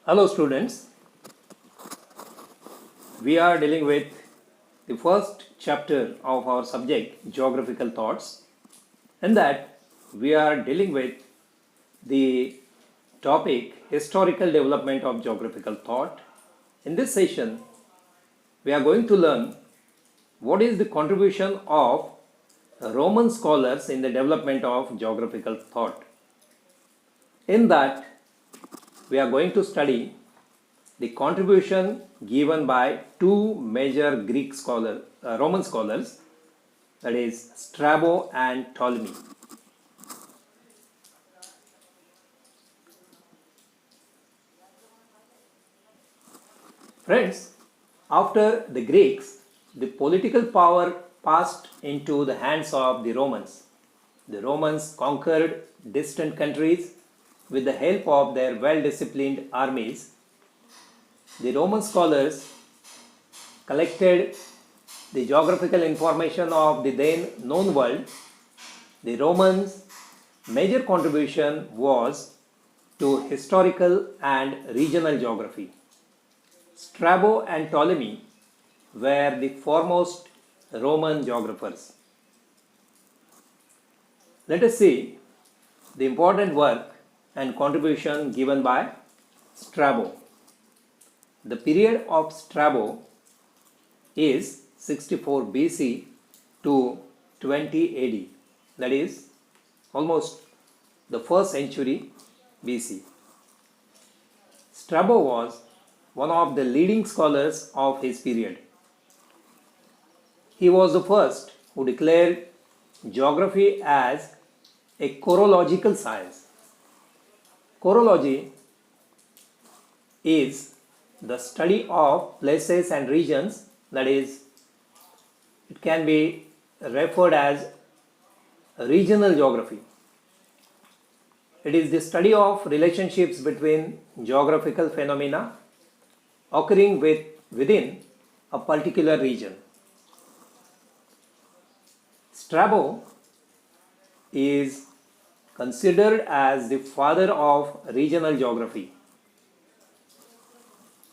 Hello students, we are dealing with the first chapter of our subject Geographical Thoughts. In that we are dealing with the topic Historical Development of Geographical Thought. In this session we are going to learn what is the contribution of Roman scholars in the development of geographical thought. In that we are going to study the contribution given by two major Roman scholars, that is Strabo and Ptolemy. Friends, after the Greeks, the political power passed into the hands of the Romans. The Romans conquered distant countries with the help of their well-disciplined armies. The Roman scholars collected the geographical information of the then known world. The Romans' major contribution was to historical and regional geography. Strabo and Ptolemy were the foremost Roman geographers. Let us see the important work and contribution given by Strabo. The period of Strabo is 64 BC to 20 AD, that is almost the first century BC. Strabo was one of the leading scholars of his period. He was the first who declared geography as a chorological science. Chorology is the study of places and regions, that is, it can be referred as regional geography. It is the study of relationships between geographical phenomena occurring within a particular region. Strabo is considered as the father of regional geography.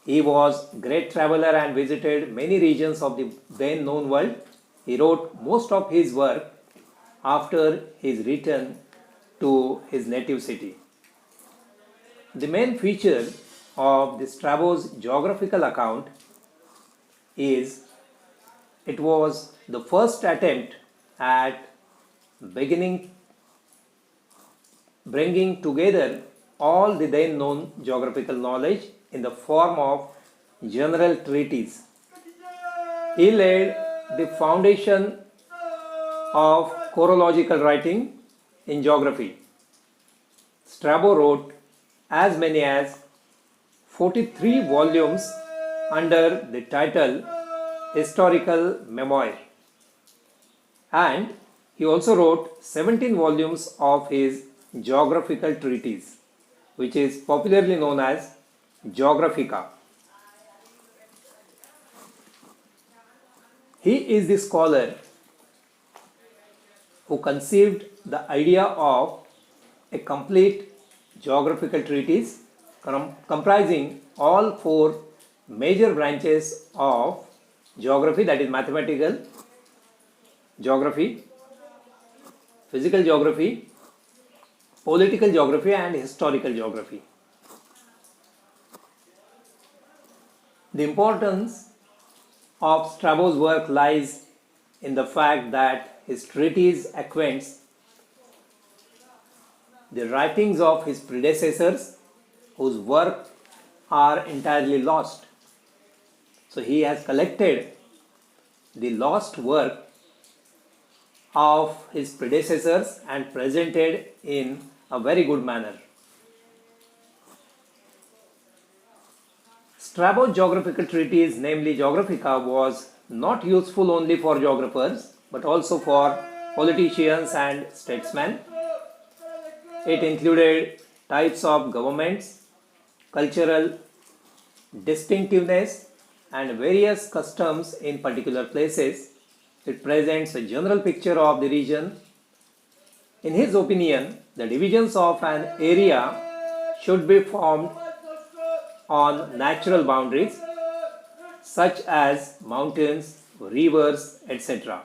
He was a great traveler and visited many regions of the then known world. He wrote most of his work after his return to his native city. The main feature of the Strabo's geographical account is it was the first attempt at bringing together all the then known geographical knowledge in the form of general treatises. He laid the foundation of chorological writing in geography. Strabo wrote as many as 43 volumes under the title Historical Memoir, and he also wrote 17 volumes of his geographical treatise, which is popularly known as Geographica. He is the scholar who conceived the idea of a complete geographical treatise comprising all four major branches of geography, that is mathematical geography, physical geography, political geography and historical geography. The importance of Strabo's work lies in the fact that his treatise acquaints the writings of his predecessors whose work are entirely lost. So he has collected the lost work of his predecessors and presented in a very good manner. Strabo's geographical treatise, namely Geographica, was not useful only for geographers but also for politicians and statesmen. It included types of governments, cultural distinctiveness, and various customs in particular places. It presents a general picture of the region. In his opinion, the divisions of an area should be formed on natural boundaries such as mountains, rivers, etc.,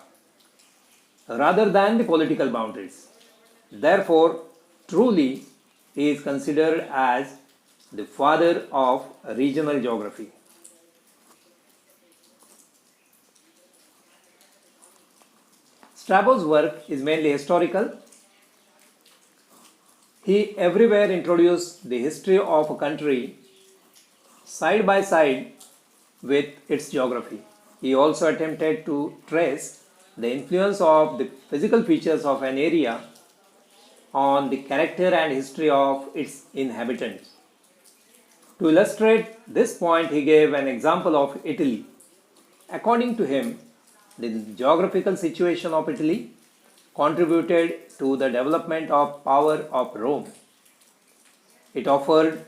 rather than the political boundaries. Therefore, truly he is considered as the father of regional geography. Strabo's work is mainly historical. He everywhere introduced the history of a country side by side with its geography. He also attempted to trace the influence of the physical features of an area on the character and history of its inhabitants. To illustrate this point, he gave an example of Italy. According to him, the geographical situation of Italy contributed to the development of power of Rome. It offered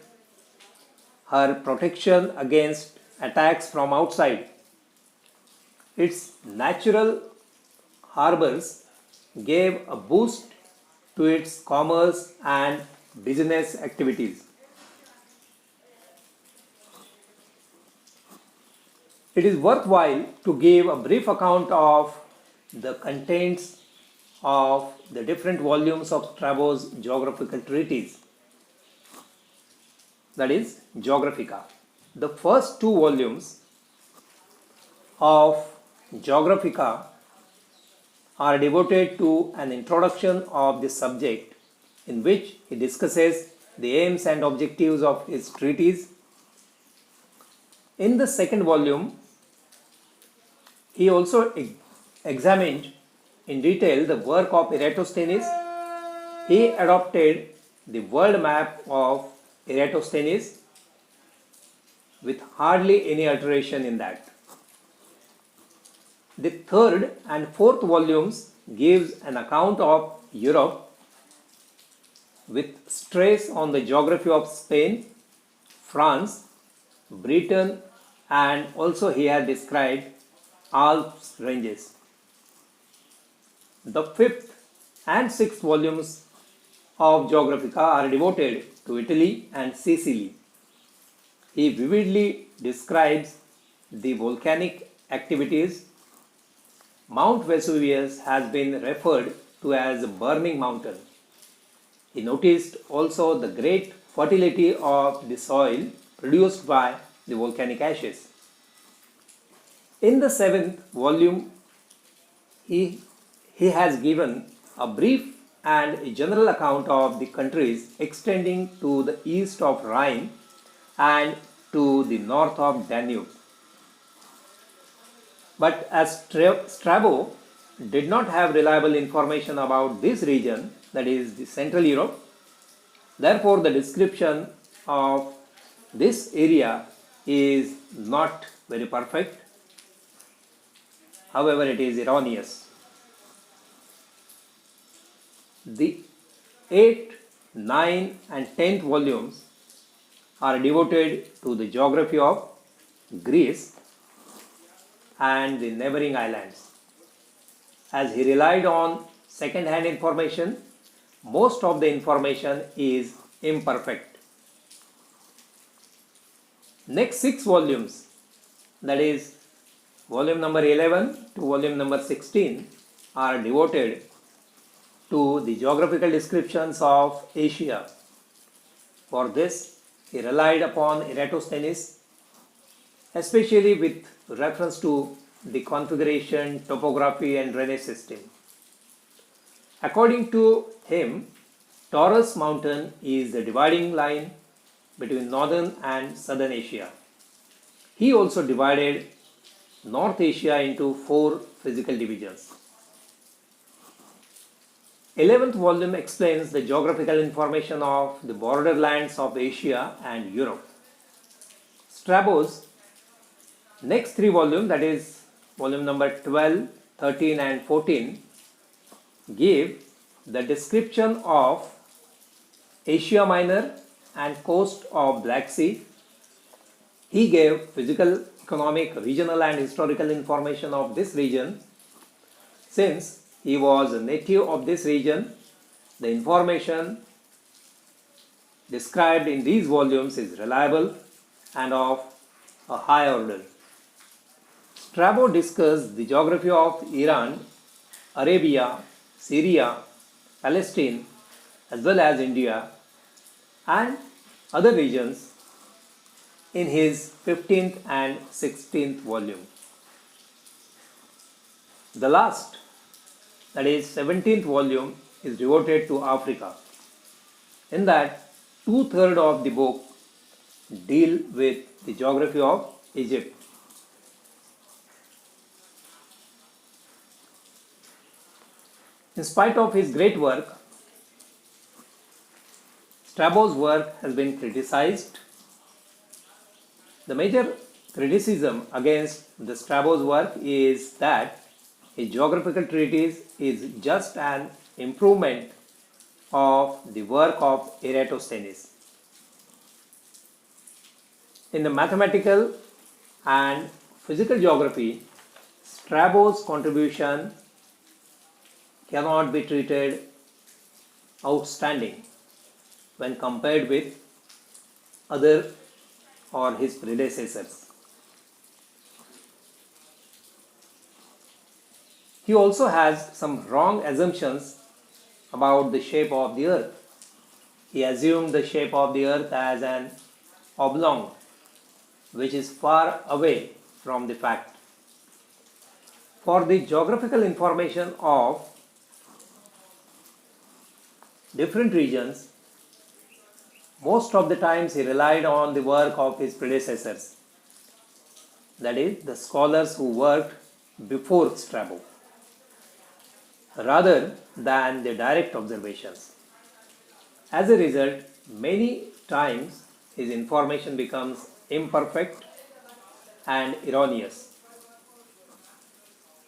her protection against attacks from outside. Its natural harbors gave a boost to its commerce and business activities. It is worthwhile to give a brief account of the contents of the different volumes of Strabo's geographical treatise, that is, Geographica. The first two volumes of Geographica are devoted to an introduction of the subject, in which he discusses the aims and objectives of his treatise. In the second volume, he also examined in detail the work of Eratosthenes. He adopted the world map of Eratosthenes with hardly any alteration in that. The third and fourth volumes gives an account of Europe with stress on the geography of Spain, France, Britain, and also he had described Alps ranges. The fifth and sixth volumes of Geographica are devoted to Italy and Sicily. He vividly describes the volcanic activities. Mount Vesuvius has been referred to as a burning mountain. He noticed also the great fertility of the soil produced by the volcanic ashes. In the seventh volume, he has given a brief and a general account of the countries extending to the east of Rhine and to the north of Danube. But as Strabo did not have reliable information about this region, that is the Central Europe, therefore the description of this area is not very perfect. However, it is erroneous. The 8th, 9th and 10th volumes are devoted to the geography of Greece and the neighboring islands. As he relied on second-hand information, most of the information is imperfect. Next 6 volumes, that is volume number 11 to volume number 16, are devoted to the geographical descriptions of Asia. For this, he relied upon Eratosthenes, especially with reference to the configuration, topography and drainage system. According to him, Taurus mountain is the dividing line between northern and southern Asia. He also divided North Asia into 4 physical divisions. 11th volume explains the geographical information of the borderlands of Asia and Europe. Strabo's next 3 volumes, that is volume number 12, 13 and 14, give the description of Asia Minor and coast of Black Sea. He gave physical, economic, regional and historical information of this region. Since he was a native of this region, the information described in these volumes is reliable and of a high order. Strabo discussed the geography of Iran, Arabia, Syria, Palestine, as well as India and other regions in his 15th and 16th volume. The last, that is 17th volume, is devoted to Africa. In that, two-thirds of the book deal with the geography of Egypt. In spite of his great work, Strabo's work has been criticized. The major criticism against the Strabo's work is that his geographical treatise is just an improvement of the work of Eratosthenes. In the mathematical and physical geography, Strabo's contribution cannot be treated outstanding when compared with other or his predecessors. He also has some wrong assumptions about the shape of the earth. He assumed the shape of the earth as an oblong, which is far away from the fact. For the geographical information of different regions, most of the times he relied on the work of his predecessors, that is, the scholars who worked before Strabo, rather than the direct observations. As a result, many times his information becomes imperfect and erroneous.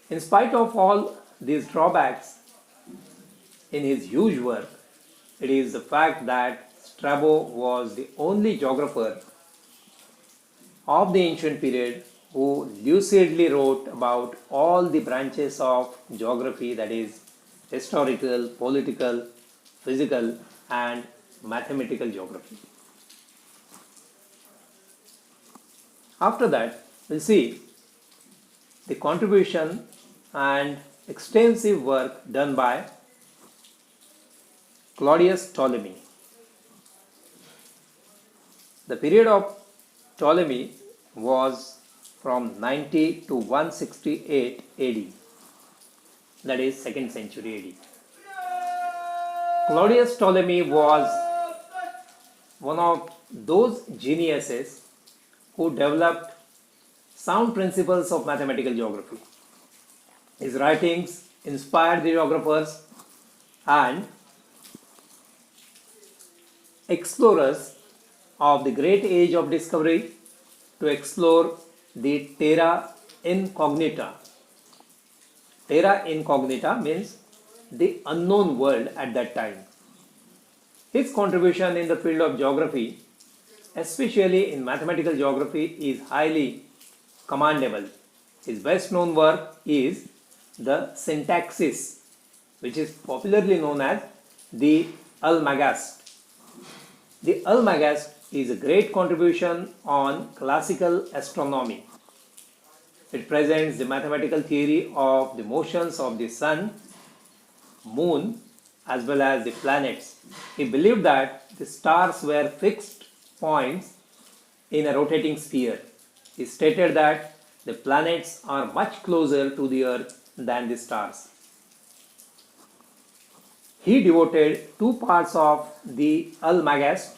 In spite of all these drawbacks in his huge work, it is the fact that Strabo was the only geographer of the ancient period who lucidly wrote about all the branches of geography, that is, historical, political, physical, and mathematical geography. After that, we'll see the contribution and extensive work done by Claudius Ptolemy. The period of Ptolemy was from 90 to 168 AD, that is 2nd century AD. Claudius Ptolemy was one of those geniuses who developed sound principles of mathematical geography. His writings inspired the geographers and explorers of the great age of discovery to explore the terra incognita. Terra incognita means the unknown world at that time. His contribution in the field of geography, especially in mathematical geography, is highly commendable. His best known work is the Syntaxis, which is popularly known as the Almagest. The Almagest is a great contribution on classical astronomy. It presents the mathematical theory of the motions of the sun, moon, as well as the planets. He believed that the stars were fixed points in a rotating sphere. He stated that the planets are much closer to the earth than the stars. He devoted 2 parts of the Almagest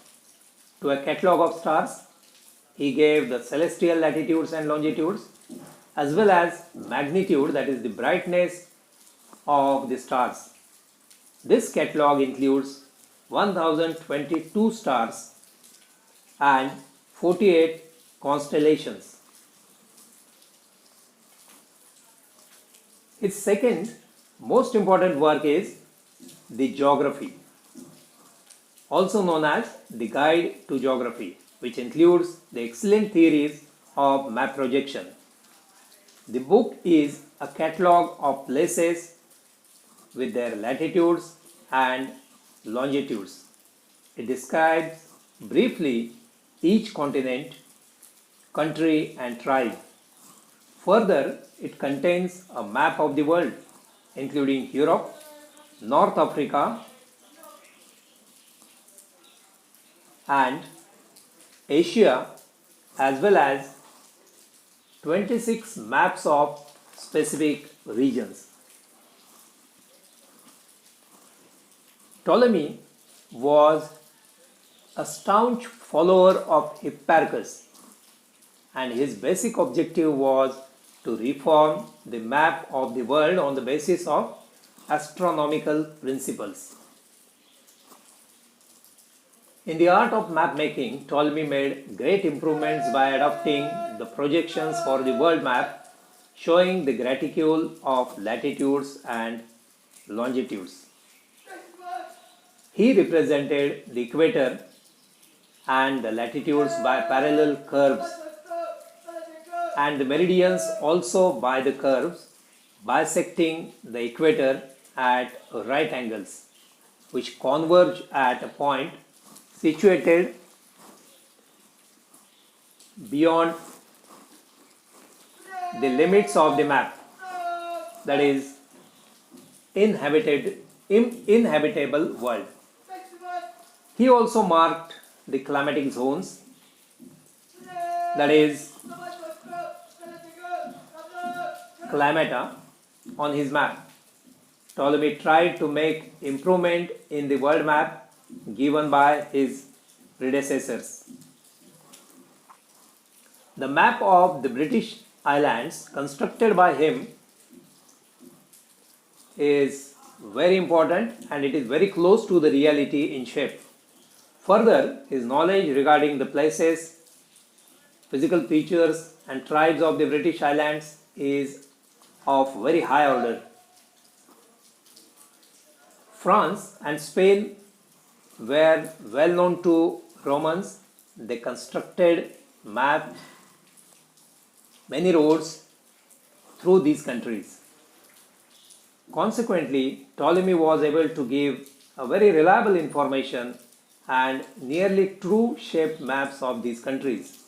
to a catalogue of stars. He gave the celestial latitudes and longitudes as well as magnitude, that is the brightness of the stars. This catalogue includes 1022 stars and 48 constellations. His second most important work is the Geography, also known as the Guide to Geography, which includes the excellent theories of map projection. The book is a catalogue of places with their latitudes and longitudes. It describes briefly each continent country and tribe. Further, it contains a map of the world, including Europe, North Africa, and Asia, as well as 26 maps of specific regions. Ptolemy was a staunch follower of Hipparchus, and his basic objective was to reform the map of the world on the basis of astronomical principles. In the art of map making, Ptolemy made great improvements by adopting the projections for the world map, showing the gratitude of latitudes and longitudes. He represented the equator and the latitudes by parallel curves, and the meridians also by the curves bisecting the equator at right angles, which converge at a point situated beyond the limits of the map, that is, inhabitable world. He also marked the climatic zones, that is, climata, on his map. Ptolemy tried to make improvement in the world map given by his predecessors. The map of the British Islands constructed by him is very important, and it is very close to the reality in shape. Further, his knowledge regarding the places, physical features and tribes of the British Islands is of very high order. France and Spain were well known to Romans. They constructed mapped many roads through these countries. Consequently, Ptolemy was able to give a very reliable information and nearly true shaped maps of these countries.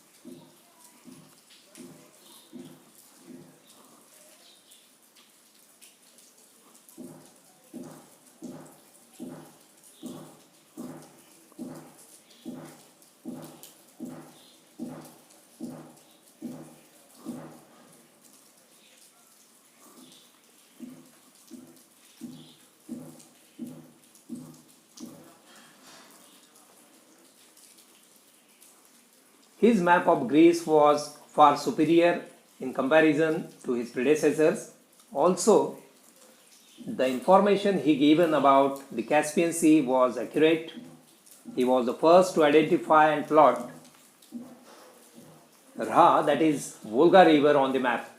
His map of Greece was far superior in comparison to his predecessors. Also, the information he given about the Caspian Sea was accurate. He was the first to identify and plot Ra, that is Volga River, on the map.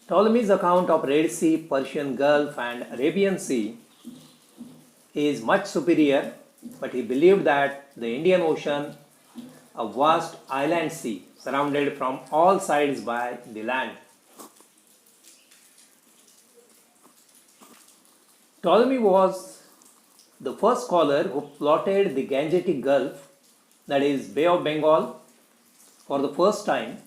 Ptolemy's account of Red Sea, Persian Gulf and Arabian Sea is much superior, but he believed that the Indian Ocean, a vast island sea surrounded from all sides by the land. Ptolemy was the first scholar who plotted the Gangetic Gulf, that is Bay of Bengal, for the first time.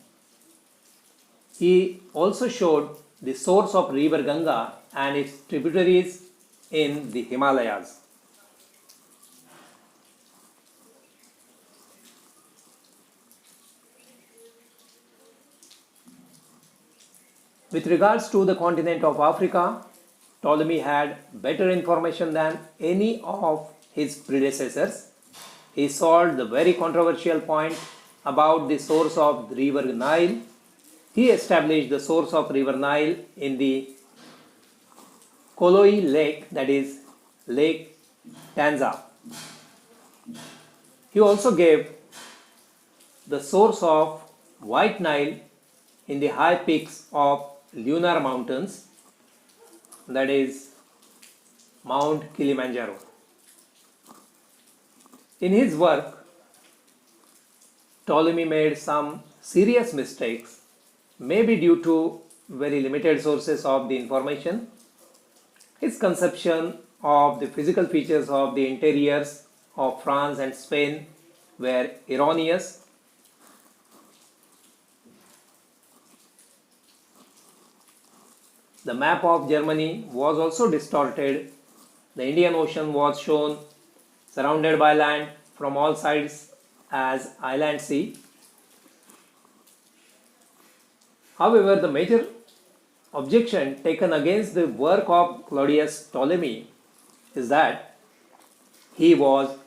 He also showed the source of river Ganga and its tributaries in the Himalayas. With regards to the continent of Africa, Ptolemy had better information than any of his predecessors. He solved the very controversial point about the source of the river Nile. He established the source of river Nile in the Koloi Lake, that is Lake Tanza. He also gave the source of White Nile in the high peaks of lunar mountains, that is Mount Kilimanjaro. In his work, Ptolemy made some serious mistakes, maybe due to very limited sources of the information. His conception of the physical features of the interiors of France and Spain were erroneous. The map of Germany was also distorted. The Indian Ocean was shown surrounded by land from all sides as island sea. However, the major objection taken against the work of Claudius Ptolemy is that he was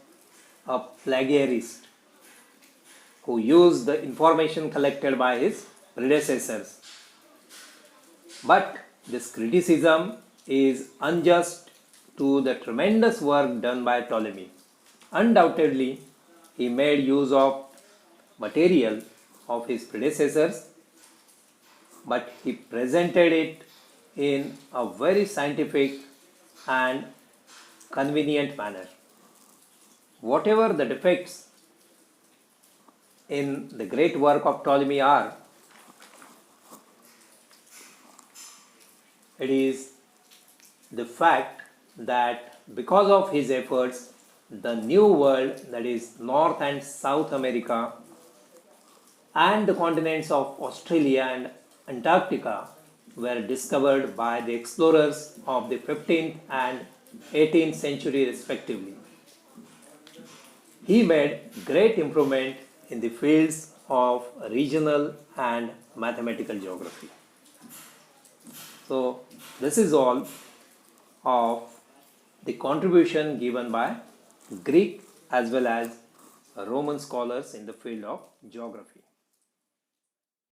a plagiarist who used the information collected by his predecessors. But this criticism is unjust to the tremendous work done by Ptolemy. Undoubtedly, he made use of material of his predecessors, but he presented it in a very scientific and convenient manner. Whatever the defects in the great work of Ptolemy are, it is the fact that because of his efforts, the new world, that is North and South America, and the continents of Australia and Antarctica were discovered by the explorers of the 15th and 18th century respectively. He made great improvement in the fields of regional and mathematical geography. So this is all of the contribution given by Greek as well as Roman scholars in the field of geography.